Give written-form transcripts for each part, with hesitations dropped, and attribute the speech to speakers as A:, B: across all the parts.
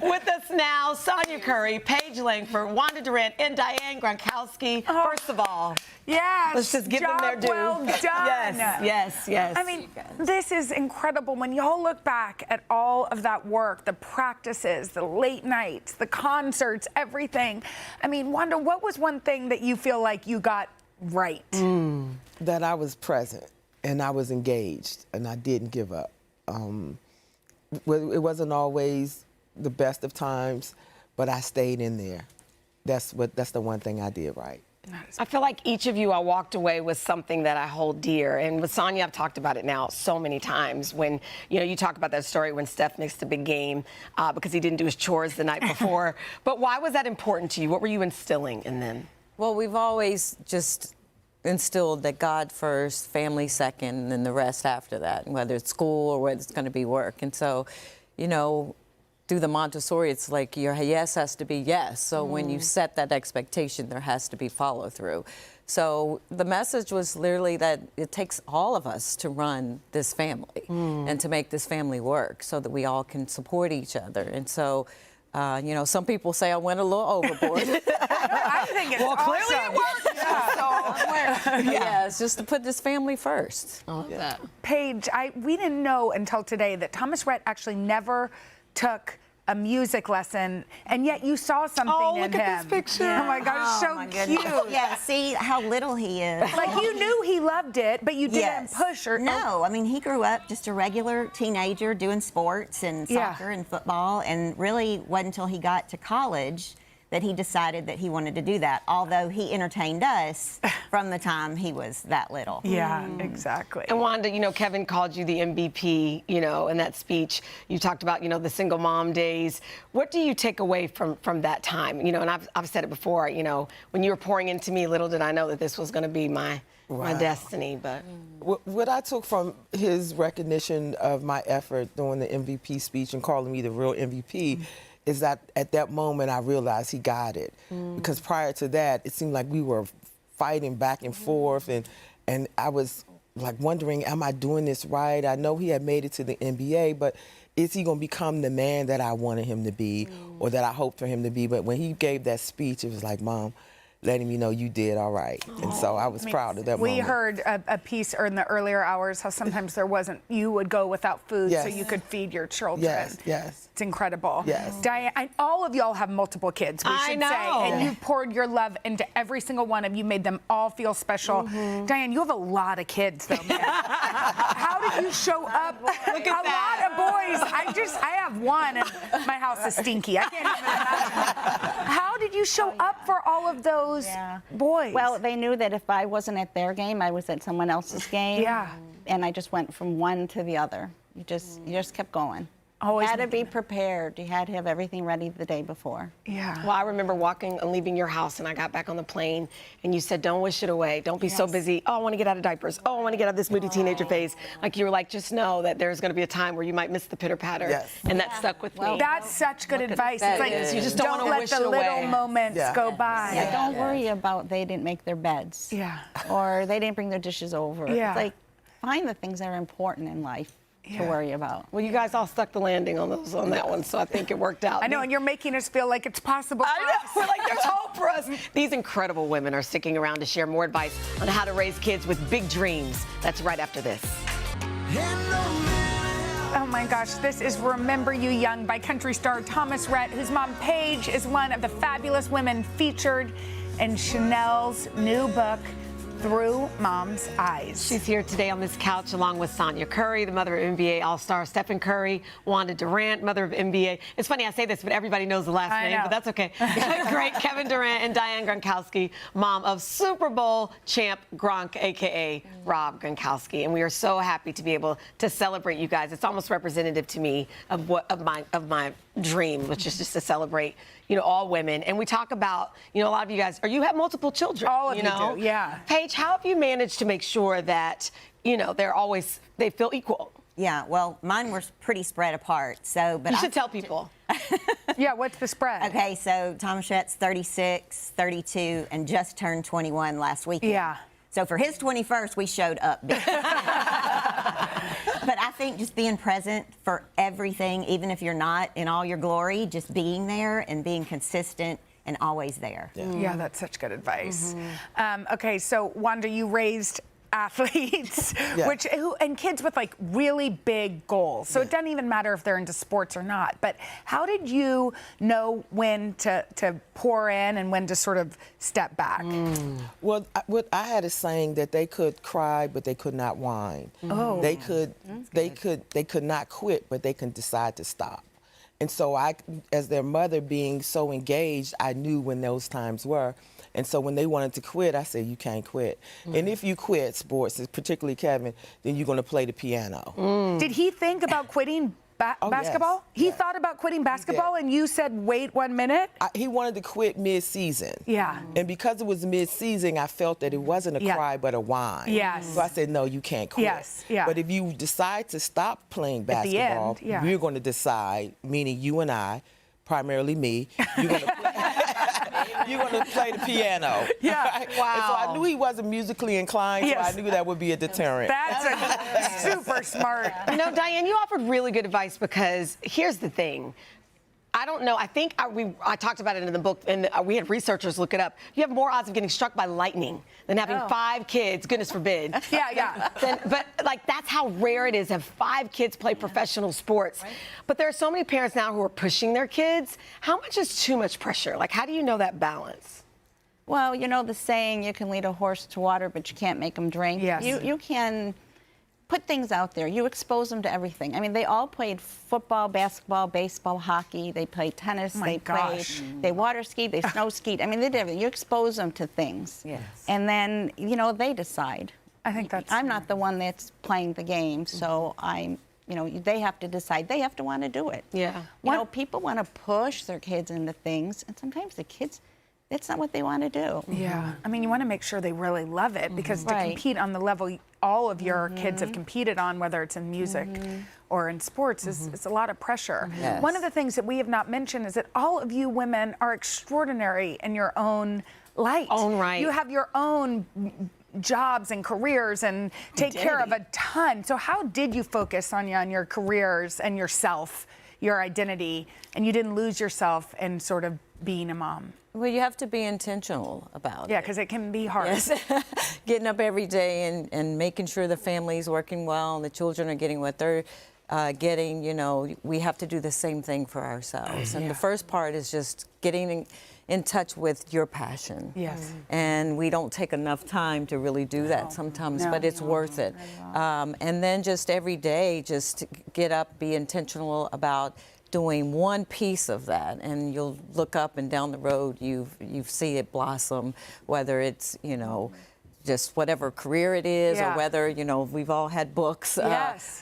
A: With us now, Sonya Curry, Paige Lankford, Wanda Durant, and Diane Gronkowski. First of all,
B: yes,
A: let's just give them their due.
B: Well done.
A: Yes.
B: I mean, this is incredible. When y'all look back at all of that work, the practices, the late nights, the concerts, everything. I mean, Wanda, what was one thing that you feel like you got right?
C: That I was present and I was engaged and I didn't give up. It wasn't always the best of times, but I stayed in there. That's the one thing I did right.
A: I feel like each of you, I walked away with something that I hold dear. And with Sonya, I've talked about it now so many times. When, you talk about that story when Steph missed a big game because he didn't do his chores the night before. But why was that important to you? What were you instilling in them?
D: Well, we've always just instilled that God first, family second, and the rest after that, whether it's school or whether it's going to be work. And so, through the Montessori, it's like your yes has to be yes. So when you set that expectation, there has to be follow through. So the message was literally that it takes all of us to run this family and to make this family work so that we all can support each other. And so, some people say I went a little overboard.
B: I think it's
A: clearly it worked.
D: Yeah, it's just to put this family first.
A: I love that.
B: Paige, we didn't know until today that Thomas Rhett actually never took a music lesson, and yet you saw something in him.
A: Oh, look at this picture.
B: Oh my gosh, so cute.
E: Yeah, see how little he is.
B: Like you knew he loved it, but you didn't push or...
E: No, I mean, he grew up just a regular teenager doing sports and soccer and football, and really wasn't until he got to college that he decided that he wanted to do that, although he entertained us from the time he was that little.
B: Yeah, exactly.
A: And Wanda, Kevin called you the MVP, in that speech. You talked about, the single mom days. What do you take away from that time? And I've said it before, when you were pouring into me, little did I know that this was going to be my destiny. But
C: what I took from his recognition of my effort during the MVP speech and calling me the real MVP is that at that moment I realized he got it. Because prior to that, it seemed like we were fighting back and forth, and I was like wondering, am I doing this right? I know he had made it to the NBA, but is he going to become the man that I wanted him to be or that I hoped for him to be? But when he gave that speech, it was like, Mom, letting me know you did all right. And so I was proud of that moment.
B: We heard a piece in the earlier hours how sometimes you would go without food so you could feed your children.
C: Yes.
B: It's incredible.
C: Yes.
B: Diane, all of y'all have multiple kids, we should say. And you've poured your love into every single one of you, made them all feel special. Diane, you have a lot of kids, though, man. How did you show up?
A: Look at
B: that. A lot of boys. I have one, and my house is stinky. I can't even imagine. How did you show up for all of those boys?
F: Well, they knew that if I wasn't at their game, I was at someone else's game.
B: Yeah.
F: And I just went from one to the other. You just kept going.
B: Always
F: had to be prepared. You had to have everything ready the day before.
B: Yeah.
A: Well, I remember walking and leaving your house, and I got back on the plane, and you said, don't wish it away. Don't be so busy. Oh, I want to get out of diapers. Oh, I want to get out of this moody teenager phase. Like, you were like, just know that there's going to be a time where you might miss the pitter-patter.
C: Yes.
A: And that stuck with me.
B: That's such good advice. It's like,
A: you just don't wanna
B: let
A: wish
B: the
A: it
B: little
A: away.
B: moments go by.
F: Yeah, don't worry about they didn't make their beds.
B: Yeah.
F: Or they didn't bring their dishes over.
B: Yeah.
F: It's like, find the things that are important in life to worry about.
A: Well, you guys all stuck the landing on that one, so I think it worked out.
B: I know, and you're making us feel like it's possible for us.
A: We're like, there's hope for us. These incredible women are sticking around to share more advice on how to raise kids with big dreams. That's right after this.
B: Oh my gosh, this is Remember You Young by country star Thomas Rhett, whose mom Paige is one of the fabulous women featured in Sheinelle's new book, Through Mom's Eyes.
A: She's here today on this couch along with Sonya Curry, the mother of NBA All-Star Stephen Curry, Wanda Durant, mother of NBA. It's funny I say this, but everybody knows the last name, but that's okay. Great Kevin Durant and Diane Gronkowski, mom of Super Bowl champ Gronk, a.k.a. Rob Gronkowski. And we are so happy to be able to celebrate you guys. It's almost representative to me of my dream, which is just to celebrate, all women. And we talk about, a lot of you guys, or you have multiple children.
B: All of you do, yeah.
A: Paige, how have you managed to make sure that, they feel equal?
E: Yeah, well, mine were pretty spread apart. But
A: you should tell people.
B: Yeah, what's the spread?
E: Okay, so Thomas Rhett's 36, 32, and just turned 21 last weekend.
B: Yeah.
E: So for his 21st, we showed up big. But I think just being present for everything, even if you're not in all your glory, just being there and being consistent and always there.
B: Yeah, that's such good advice. Okay, so Wanda, you raised athletes, and kids with like really big goals. So it doesn't even matter if they're into sports or not. But how did you know when to pour in and when to sort of step back?
C: Well, I had a saying that they could cry, but they could not whine.
B: Oh,
C: they could not quit, but they can decide to stop. And so I, as their mother being so engaged, I knew when those times were. And so when they wanted to quit, I said, you can't quit. And if you quit sports, particularly Kevin, then you're going to play the piano.
B: Did he think about quitting basketball?
C: Yes.
B: He thought about quitting basketball, and you said, wait 1 minute?
C: He wanted to quit mid-season.
B: Yeah.
C: And because it was mid-season, I felt that it wasn't a cry, but a whine.
B: Yes.
C: So I said, no, you can't quit.
B: Yes, yeah.
C: But if you decide to stop playing basketball, we're going to decide, meaning you and I, primarily me, you're going to play. You're going to play the piano.
B: Yeah.
C: Right?
B: Wow.
C: And so I knew he wasn't musically inclined, so I knew that would be a deterrent.
B: That's super smart.
A: You know, Diane, you offered really good advice because here's the thing. I don't know. I think I talked about it in the book, and we had researchers look it up. You have more odds of getting struck by lightning than having 5 kids, goodness forbid.
B: Yeah.
A: But like that's how rare it is to have 5 kids play professional sports. Right. But there are so many parents now who are pushing their kids. How much is too much pressure? Like, how do you know that balance?
F: Well, you know the saying, you can lead a horse to water, but you can't make him drink.
B: Yes.
F: You can put things out there. You expose them to everything. I mean, they all played football, basketball, baseball, hockey. They played tennis. They water skied. They snow skied. I mean, they did everything. You expose them to things.
D: Yes.
F: And then, you know, they decide.
B: I think that's
F: I'm not the one that's playing the game, so they have to decide. They have to want to do it.
A: Yeah.
F: You know, people want to push their kids into things, and sometimes the kids, that's not what they want to do.
B: Yeah. I mean, you want to make sure they really love it because to compete on the level all of your kids have competed on, whether it's in music or in sports, is a lot of pressure.
D: Yes.
B: One of the things that we have not mentioned is that all of you women are extraordinary in your own light. You have your own jobs and careers and take care of a ton. So how did you focus, Sonya, on your careers and yourself, your identity, and you didn't lose yourself in sort of being a mom?
D: Well, you have to be intentional about it.
B: Yeah, because it can be hard.
D: Yes. Getting up every day and making sure the family's working well and the children are getting what they're getting, you know, we have to do the same thing for ourselves. And the first part is just getting in touch with your passion.
B: Yes.
D: And we don't take enough time to really do that sometimes, but it's worth it. And then just every day, just get up, be intentional about doing one piece of that, and you'll look up and down the road, you see it blossom, whether it's, you know, just whatever career it is, or whether, you know, we've all had books,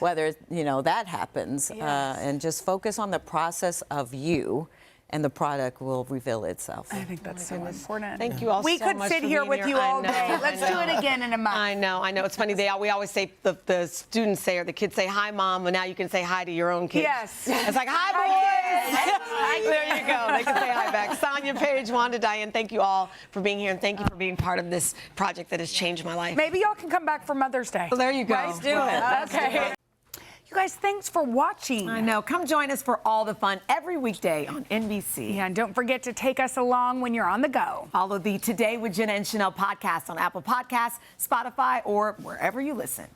D: whether, you know, that happens, and just focus on the process of you, and the product will reveal itself.
B: I think that's so important.
A: Thank you all
B: we
A: so
B: could
A: much
B: sit
A: for
B: here
A: being
B: with
A: here.
B: you all day. Let's do it again in a month.
A: I know. It's funny. We always say, the students say, or the kids say, hi, Mom, and now you can say hi to your own kids.
B: Yes.
A: It's like, hi, boys. There you go. They can say hi back. Sonya, Paige, Wanda, Diane, thank you all for being here, and thank you for being part of this project that has changed my life.
B: Maybe y'all can come back for Mother's Day.
A: Well, there you go.
B: Let's
A: do it.
B: Okay. You guys, thanks for watching.
A: I know. Come join us for all the fun every weekday on NBC.
B: Yeah, and don't forget to take us along when you're on the go.
A: Follow the Today with Jenna and Sheinelle podcast on Apple Podcasts, Spotify, or wherever you listen.